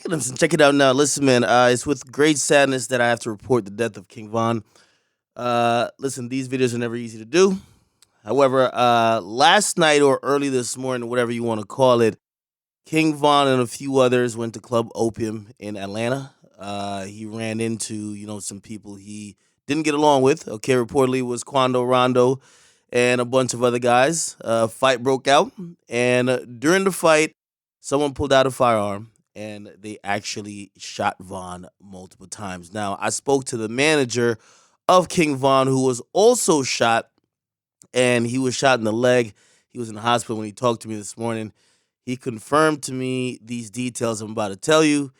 Listen, check it out now. Listen, man, it's with great sadness that I have to report the death of King Von. Listen, these videos are never easy to do. However, last night or early this morning, whatever you want to call it, King Von and a few others went to Club Opium in Atlanta. He ran into, some people he didn't get along with. Okay, reportedly it was Quando Rondo and a bunch of other guys. Fight broke out, and during the fight, someone pulled out a firearm and they actually shot Von multiple times. Now, I spoke to the manager of King Von, who was also shot, and he was shot in the leg. He was in the hospital when he talked to me this morning. He confirmed to me these details I'm about to tell you.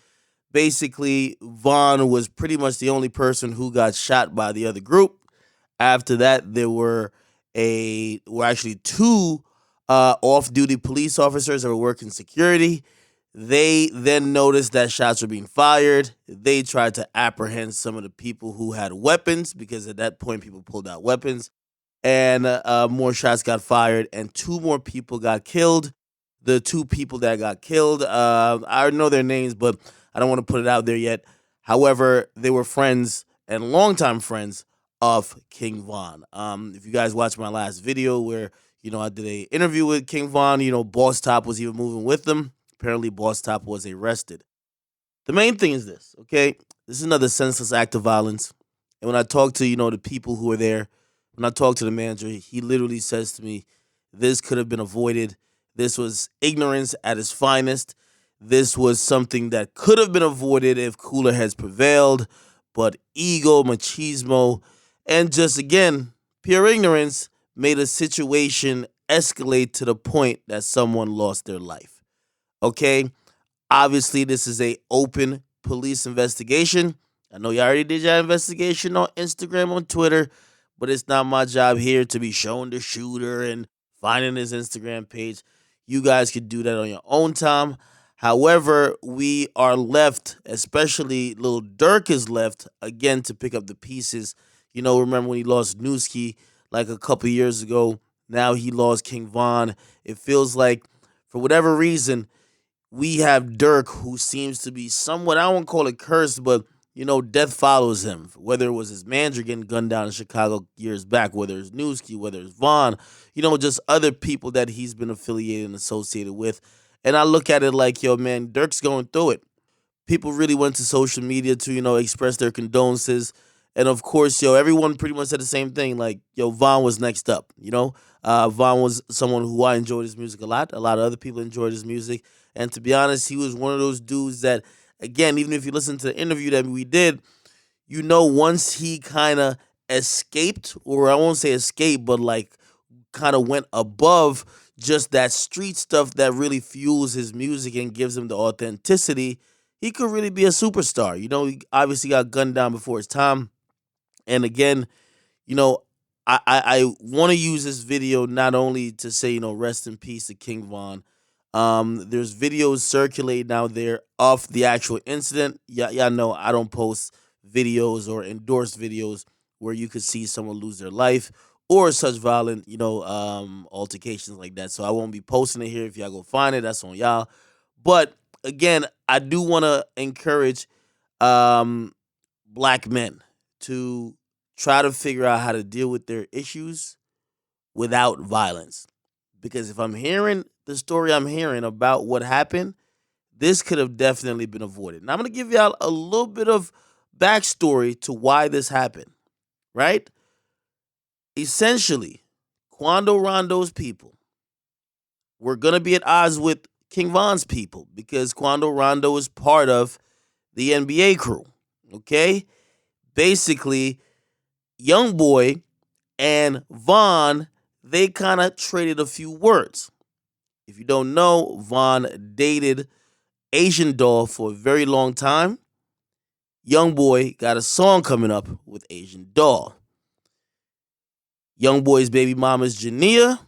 Basically, Vaughn was pretty much the only person who got shot by the other group. After that, there were actually two off-duty police officers that were working security. They then noticed that shots were being fired. They tried to apprehend some of the people who had weapons because at that point people pulled out weapons, and more shots got fired, and two more people got killed. The two people that got killed, I know their names, but I don't want to put it out there yet. However, they were friends and longtime friends of King Von. If you guys watched my last video where I did a interview with King Von, Boss Top was even moving with them. Apparently, Boss Top was arrested. The main thing is this, okay? This is another senseless act of violence. And when I talk to the people who are there, when I talk to the manager, he literally says to me, "This could have been avoided. This was ignorance at its finest. This was something that could have been avoided if cooler heads prevailed, but ego, machismo, and just again, pure ignorance made a situation escalate to the point that someone lost their life." Okay? Obviously, this is a open police investigation. I know you already did your investigation on Instagram, on Twitter, but it's not my job here to be showing the shooter and finding his Instagram page. You guys could do that on your own time. However, we are left, especially Lil Durk is left again to pick up the pieces. Remember when he lost Newski like a couple years ago? Now he lost King Von. It feels like, for whatever reason, we have Dirk, who seems to be somewhat, I won't call it cursed, but death follows him. Whether it was his manager getting gunned down in Chicago years back, whether it's Newski, whether it's Vaughn, just other people that he's been affiliated and associated with. And I look at it like, yo, man, Dirk's going through it. People really went to social media to, express their condolences. And of course, everyone pretty much said the same thing. Like, Vaughn was next up, Vaughn was someone who I enjoyed his music a lot. A lot of other people enjoyed his music. And to be honest, he was one of those dudes that, again, even if you listen to the interview that we did, once he kind of escaped, or I won't say escape, but like kind of went above just that street stuff that really fuels his music and gives him the authenticity, he could really be a superstar. He obviously got gunned down before his time. And again, you know, I want to use this video not only to say, rest in peace to King Von. There's videos circulating out there of the actual incident. Y'all know I don't post videos or endorse videos where you could see someone lose their life or such violent, altercations like that. So I won't be posting it here. If y'all go find it, that's on y'all. But again, I do want to encourage um, black men to try to figure out how to deal with their issues without violence. Because if I'm hearing the story I'm hearing about what happened, this could have definitely been avoided. Now I'm going to give y'all a little bit of backstory to why this happened, right? Essentially, Quando Rondo's people were going to be at odds with King Von's people because Quando Rondo is part of the NBA crew, okay? Basically, Young Boy and Von, they kind of traded a few words. If you don't know, Von dated Asian Doll for a very long time. Young Boy got a song coming up with Asian Doll. Young Boy's baby mama is Jania,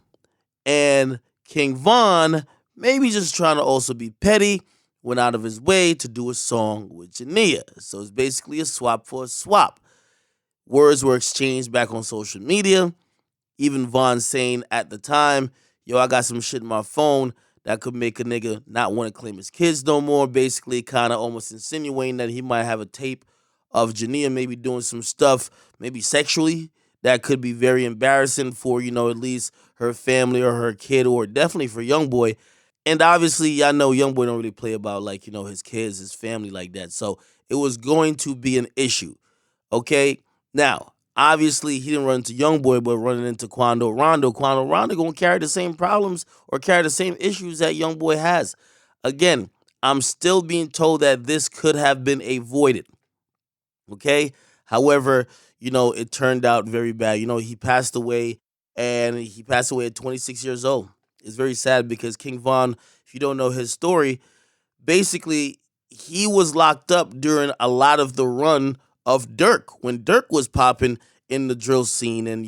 and King Von, maybe just trying to also be petty, went out of his way to do a song with Jania. So it's basically a swap for a swap. Words were exchanged back on social media. Even Von saying at the time, yo, I got some shit in my phone that could make a nigga not want to claim his kids no more. Basically, kind of almost insinuating that he might have a tape of Jania maybe doing some stuff, maybe sexually, that could be very embarrassing for, at least her family or her kid, or definitely for young boy. And obviously, y'all know young boy don't really play about like, his kids, his family like that. So it was going to be an issue. Okay. Now, obviously, he didn't run into young boy, but running into Quando Rondo. Quando Rondo gonna carry the same problems or carry the same issues that young boy has. Again, I'm still being told that this could have been avoided. Okay. However, it turned out very bad. He passed away, and he passed away at 26 years old. It's very sad because King Von, if you don't know his story, basically he was locked up during a lot of the run of Dirk when Dirk was popping in the drill scene, and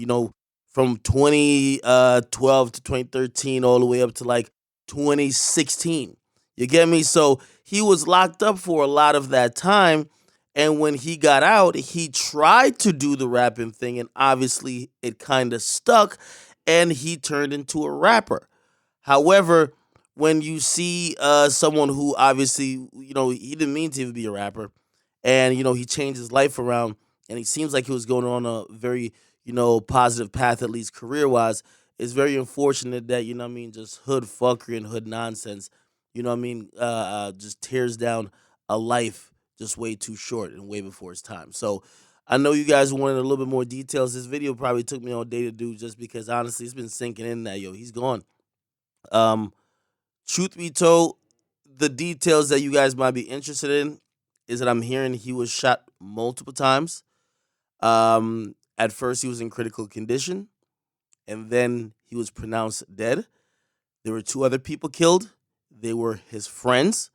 from 2012 to 2013 all the way up to like 2016. You get me? So he was locked up for a lot of that time, and when he got out, he tried to do the rapping thing, and obviously it kind of stuck, and he turned into a rapper. However, when you see someone who obviously, he didn't mean to be a rapper, and he changed his life around, and he seems like he was going on a very, positive path, at least career wise. It's very unfortunate that, just hood fuckery and hood nonsense, just tears down a life just way too short and way before its time. So I know you guys wanted a little bit more details. This video probably took me all day to do, just because honestly it's been sinking in that he's gone. Um, Truth be told, the details that you guys might be interested in is that I'm hearing he was shot multiple times. At first, he was in critical condition, and then he was pronounced dead. There were two other people killed. They were his friends.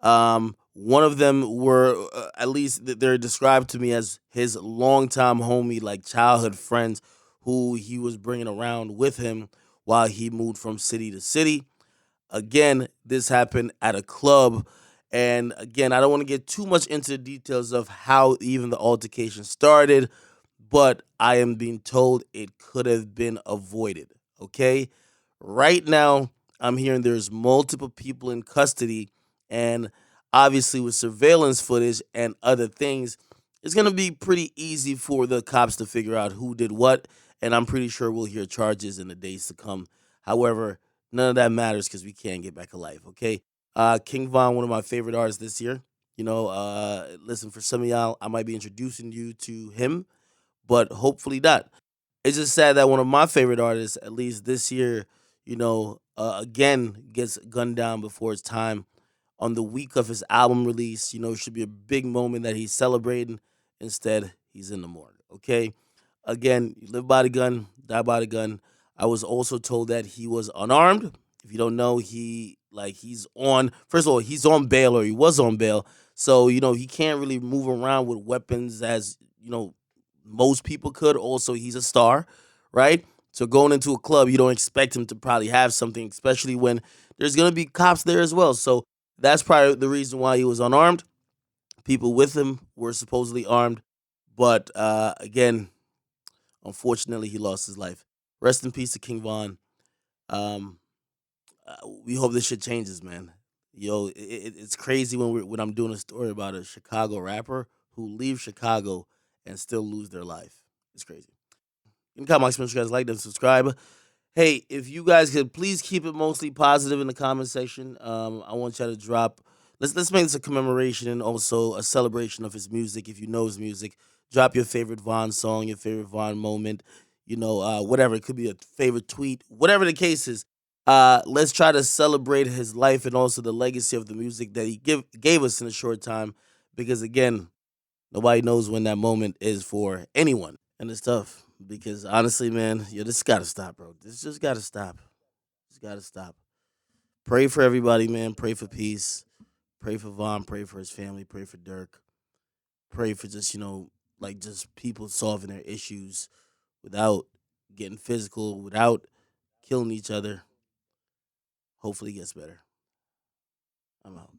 One of them were, at least they're described to me as his longtime homie, like childhood friends, who he was bringing around with him while he moved from city to city. Again, this happened at a club. And again, I don't want to get too much into the details of how even the altercation started, but I am being told it could have been avoided. Okay. Right now, I'm hearing there's multiple people in custody, and obviously, with surveillance footage and other things, it's going to be pretty easy for the cops to figure out who did what. And I'm pretty sure we'll hear charges in the days to come. However, none of that matters because we can't get back alive. Okay. King Von, one of my favorite artists this year. Listen, for some of y'all, I might be introducing you to him, but hopefully not. It's just sad that one of my favorite artists, at least this year, again gets gunned down before its time on the week of his album release. It should be a big moment that he's celebrating. Instead, he's in the morgue. Okay. Again, you live by the gun, die by the gun. I was also told that he was unarmed. If you don't know, he's on, first of all, he's on bail, or he was on bail. So, he can't really move around with weapons as, most people could. Also, he's a star, right? So going into a club, you don't expect him to probably have something, especially when there's gonna be cops there as well. So that's probably the reason why he was unarmed. People with him were supposedly armed, but again, unfortunately, he lost his life. Rest in peace to King Von. Um, we hope this shit changes, man. It's crazy when I'm doing a story about a Chicago rapper who leaves Chicago and still lose their life. It's crazy. You can comment, you guys like and subscribe. Hey, if you guys could please keep it mostly positive in the comment section. I want y'all to drop. Let's make this a commemoration and also a celebration of his music. If you know his music, drop your favorite Von song, your favorite Von moment. Whatever, it could be a favorite tweet, whatever the case is. Let's try to celebrate his life and also the legacy of the music that he gave us in a short time. Because again, nobody knows when that moment is for anyone. And it's tough because honestly, man, this gotta stop, bro. This just gotta stop. Just gotta stop. Pray for everybody, man. Pray for peace. Pray for Vaughn. Pray for his family. Pray for Dirk. Pray for just, like just people solving their issues without getting physical, without killing each other. Hopefully it gets better. I'm out.